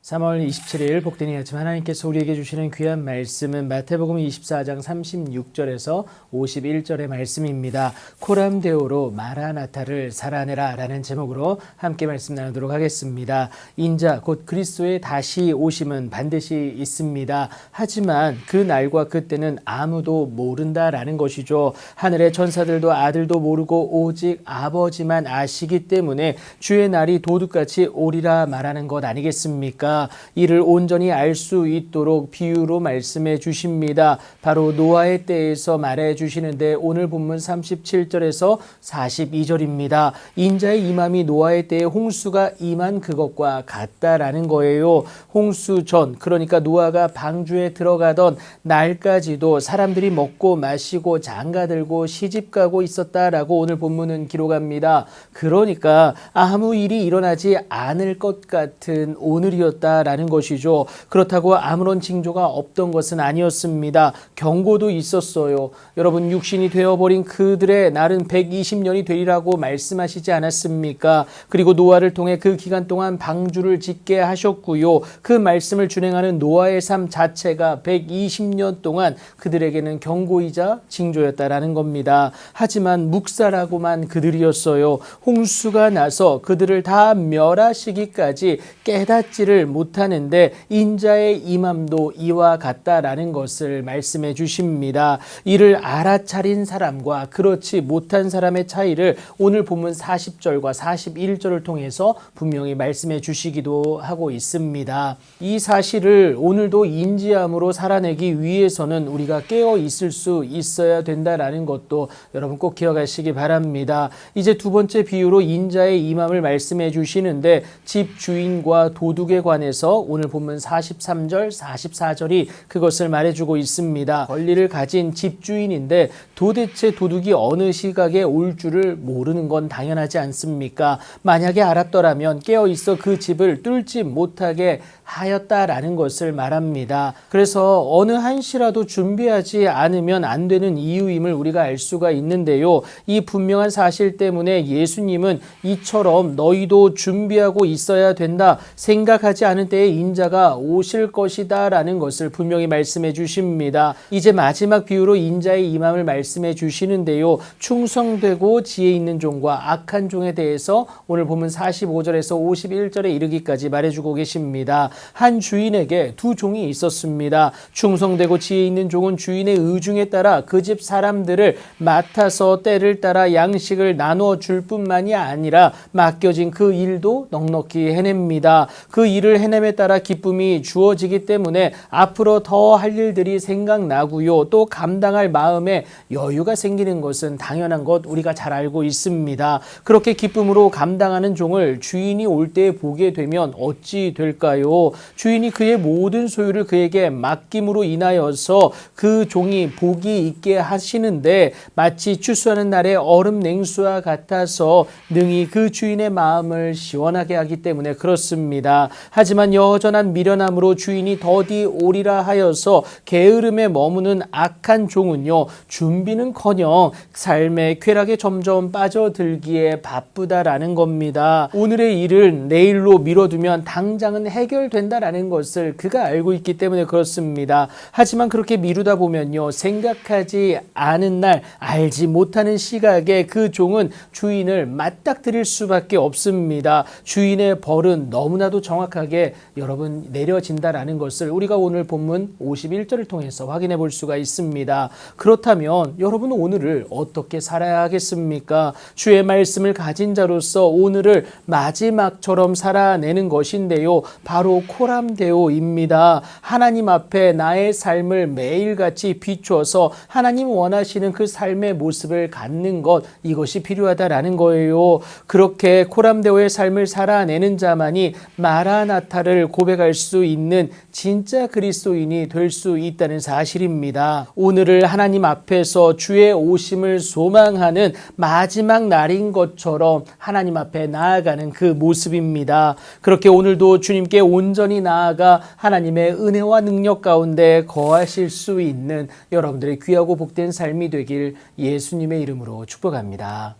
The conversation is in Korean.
3월 27일 복된 이 아침 하나님께서 우리에게 주시는 귀한 말씀은 마태복음 24장 36절에서 51절의 말씀입니다. 코람데오로 마라나타를 살아내라 라는 제목으로 함께 말씀 나누도록 하겠습니다. 인자 곧 그리스도의 다시 오심은 반드시 있습니다. 하지만 그 날과 그때는 아무도 모른다라는 것이죠. 하늘의 천사들도 아들도 모르고 오직 아버지만 아시기 때문에 주의 날이 도둑같이 오리라 말하는 것 아니겠습니까? 이를 온전히 알 수 있도록 비유로 말씀해 주십니다. 바로 노아의 때에서 말해 주시는데 오늘 본문 37절에서 42절입니다. 인자의 임함이 노아의 때에 홍수가 임한 그것과 같다라는 거예요. 홍수 전, 그러니까 노아가 방주에 들어가던 날까지도 사람들이 먹고 마시고 장가들고 시집가고 있었다라고 오늘 본문은 기록합니다. 그러니까 아무 일이 일어나지 않을 것 같은 오늘이었다라는 것이죠. 그렇다고 아무런 징조가 없던 것은 아니었습니다. 경고도 있었어요. 여러분, 육신이 되어버린 그들의 날은 120년이 되리라고 말씀하시지 않았습니까? 그리고 노아를 통해 그 기간 동안 방주를 짓게 하셨고요. 그 말씀을 준행하는 노아의 삶 자체가 120년 동안 그들에게는 경고이자 징조였다라는 겁니다. 하지만 묵살하고만 그들이었어요. 홍수가 나서 그들을 다 멸하시기까지 깨닫지를 못하는데 인자의 임함도 이와 같다라는 것을 말씀해 주십니다. 이를 알아차린 사람과 그렇지 못한 사람의 차이를 오늘 본문 40절과 41절을 통해서 분명히 말씀해 주시기도 하고 있습니다. 이 사실을 오늘도 인지함으로 살아내기 위해서는 우리가 깨어 있을 수 있어야 된다라는 것도 여러분 꼭 기억하시기 바랍니다. 이제 두 번째 비유로 인자의 임함을 말씀해 주시는데 집주인과 도둑에 관해서 오늘 본문 43절, 44절이 그것을 말해주고 있습니다. 권리를 가진 집주인인데 도대체 도둑이 어느 시각에 올 줄을 모르는 건 당연하지 않습니까? 만약에 알았더라면 깨어있어 그 집을 뚫지 못하게 하였다라는 것을 말합니다. 그래서 어느 한시라도 준비하지 않으면 안 되는 이유임을 우리가 알 수가 있는데요. 이 분명한 사실 때문에 예수님은 이처럼 너희도 준비하고 있어야 된다. 생각하지 않은 때에 인자가 오실 것이다 라는 것을 분명히 말씀해 주십니다. 이제 마지막 비유로 인자의 임함을 말씀해 주시는데요. 충성되고 지혜 있는 종과 악한 종에 대해서 오늘 보면 45절에서 51절에 이르기까지 말해주고 계십니다. 한 주인에게 두 종이 있었습니다. 충성되고 지혜 있는 종은 주인의 의중에 따라 그 집 사람들을 맡아서 때를 따라 양식을 나누어 줄 뿐만이 아니라 맡겨진 그 일도 넉넉히 해냅니다. 그 일을 해냄에 따라 기쁨이 주어지기 때문에 앞으로 더 할 일들이 생각나고요. 또 감당할 마음에 여유가 생기는 것은 당연한 것 우리가 잘 알고 있습니다. 그렇게 기쁨으로 감당하는 종을 주인이 올 때 보게 되면 어찌 될까요? 주인이 그의 모든 소유를 그에게 맡김으로 인하여서 그 종이 복이 있게 하시는데 마치 추수하는 날의 얼음 냉수와 같아서 능히 그 주인의 마음을 시원하게 하기 때문에 그렇습니다. 하지만 여전한 미련함으로 주인이 더디 오리라 하여서 게으름에 머무는 악한 종은요, 준비는커녕 삶의 쾌락에 점점 빠져들기에 바쁘다라는 겁니다. 오늘의 일을 내일로 미뤄두면 당장은 해결된다라는 것을 그가 알고 있기 때문에 그렇습니다. 하지만 그렇게 미루다 보면요, 생각하지 않은 날, 알지 못하는 시각에 그 종은 주인을 맞닥뜨릴 수밖에 없습니다. 주인의 벌은 너무나도 정확하게 여러분 내려진다라는 것을 우리가 오늘 본문 51절을 통해서 확인해 볼 수가 있습니다. 그렇다면 여러분 오늘을 어떻게 살아야 하겠습니까? 주의 말씀을 가진 자로서 오늘을 마지막처럼 살아내는 것인데요. 바로 코람데오입니다. 하나님 앞에 나의 삶을 매일같이 비추어서 하나님 원하시는 그 삶의 모습을 갖는 것, 이것이 필요하다라는 거예요. 그렇게 코람데오의 삶을 살아내는 자만이 마라나타를 고백할 수 있는 진짜 그리스도인이 될 수 있다는 사실입니다. 오늘을 하나님 앞에서 주의 오심을 소망하는 마지막 날인 것처럼 하나님 앞에 나아가는 그 모습입니다. 그렇게 오늘도 주님께 온전히 나아가 하나님의 은혜와 능력 가운데 거하실 수 있는 여러분들의 귀하고 복된 삶이 되길 예수님의 이름으로 축복합니다.